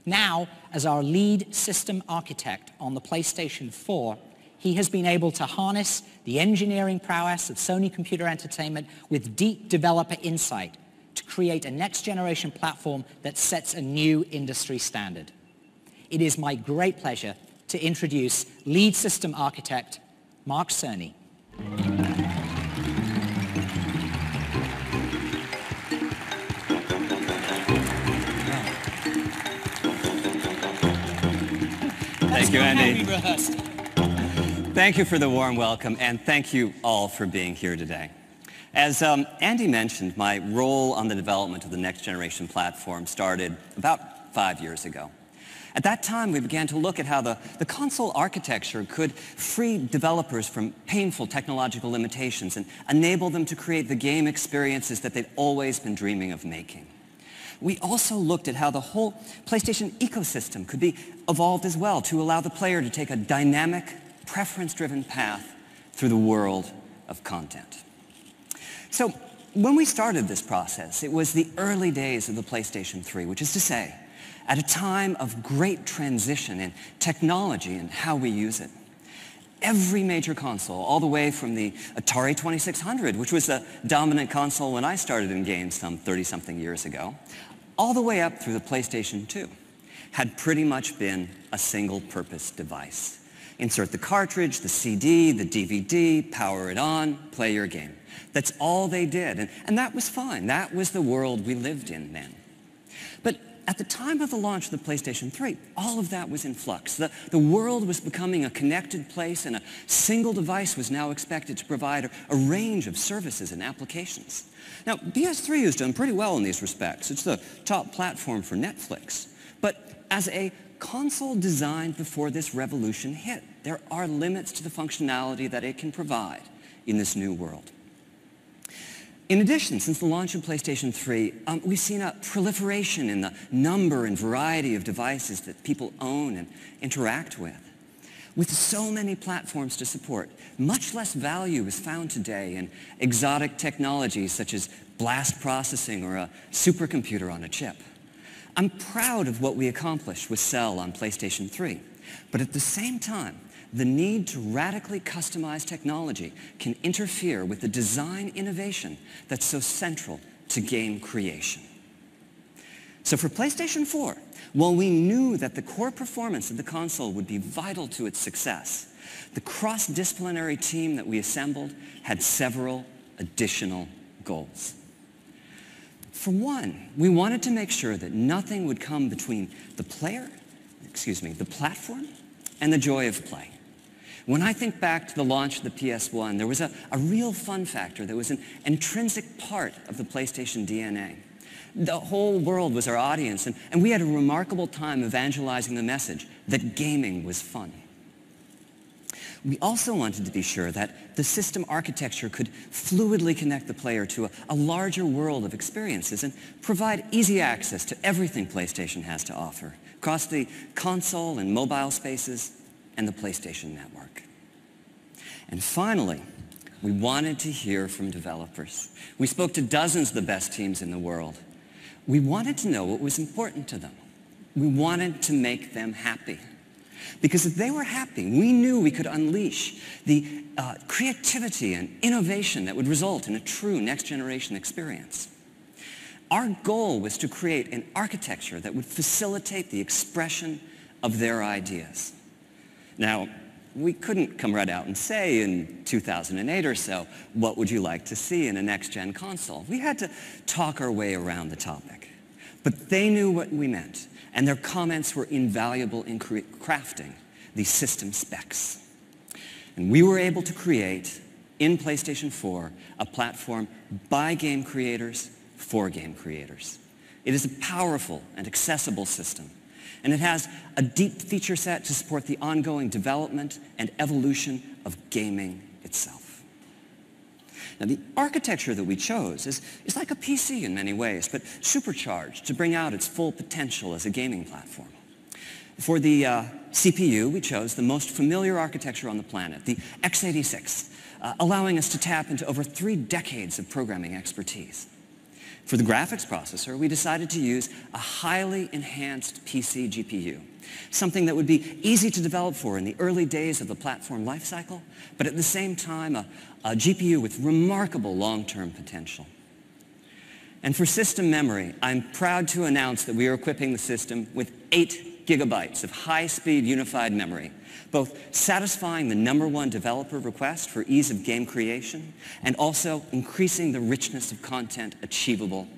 Now, as our lead system architect on the PlayStation 4, he has been able to harness the engineering prowess of Sony Computer Entertainment with deep developer insight to create a next-generation platform that sets a new industry standard. It is my great pleasure to introduce lead system architect Mark Cerny. Thank you, Andy. Thank you for the warm welcome, and thank you all for being here today. As Andy mentioned, my role on the development of the next generation platform started about 5 years ago. At that time, we began to look at how the console architecture could free developers from painful technological limitations and enable them to create the game experiences that they'd always been dreaming of making. We also looked at how the whole PlayStation ecosystem could be evolved as well to allow the player to take a dynamic, preference-driven path through the world of content. So when we started this process, it was the early days of the PlayStation 3, which is to say, at a time of great transition in technology and how we use it. Every major console, all the way from the Atari 2600, which was the dominant console when I started in games some 30-something years ago, all the way up through the PlayStation 2, had pretty much been a single-purpose device. Insert the cartridge, the CD, the DVD, power it on, play your game. That's all they did, and that was fine. That was the world we lived in then. But at the time of the launch of the PlayStation 3, all of that was in flux. The world was becoming a connected place, and a single device was now expected to provide a range of services and applications. Now, PS3 has done pretty well in these respects. It's the top platform for Netflix. But as a console designed before this revolution hit, there are limits to the functionality that it can provide in this new world. In addition, since the launch of PlayStation 3, we've seen a proliferation in the number and variety of devices that people own and interact with. With so many platforms to support, much less value is found today in exotic technologies such as blast processing or a supercomputer on a chip. I'm proud of what we accomplished with Cell on PlayStation 3, but at the same time, the need to radically customize technology can interfere with the design innovation that's so central to game creation. So for PlayStation 4, while we knew that the core performance of the console would be vital to its success, the cross-disciplinary team that we assembled had several additional goals. For one, we wanted to make sure that nothing would come between the platform and the joy of play. When I think back to the launch of the PS1, there was a real fun factor that was an intrinsic part of the PlayStation DNA. The whole world was our audience, and we had a remarkable time evangelizing the message that gaming was fun. We also wanted to be sure that the system architecture could fluidly connect the player to a larger world of experiences and provide easy access to everything PlayStation has to offer across the console and mobile spaces and the PlayStation Network. And finally, we wanted to hear from developers. We spoke to dozens of the best teams in the world. We wanted to know what was important to them. We wanted to make them happy. Because if they were happy, we knew we could unleash the creativity and innovation that would result in a true next-generation experience. Our goal was to create an architecture that would facilitate the expression of their ideas. Now, we couldn't come right out and say in 2008 or so, what would you like to see in a next-gen console? We had to talk our way around the topic. But they knew what we meant, and their comments were invaluable in crafting these system specs. And we were able to create, in PlayStation 4, a platform by game creators for game creators. It is a powerful and accessible system, and it has a deep feature set to support the ongoing development and evolution of gaming itself. Now, the architecture that we chose is like a PC in many ways, but supercharged to bring out its full potential as a gaming platform. For the CPU, we chose the most familiar architecture on the planet, the x86, allowing us to tap into over 3 decades of programming expertise. For the graphics processor, we decided to use a highly enhanced PC GPU, something that would be easy to develop for in the early days of the platform lifecycle, but at the same time, a GPU with remarkable long-term potential. And for system memory, I'm proud to announce that we are equipping the system with 8 gigabytes of high-speed unified memory, both satisfying the #1 developer request for ease of game creation and also increasing the richness of content achievable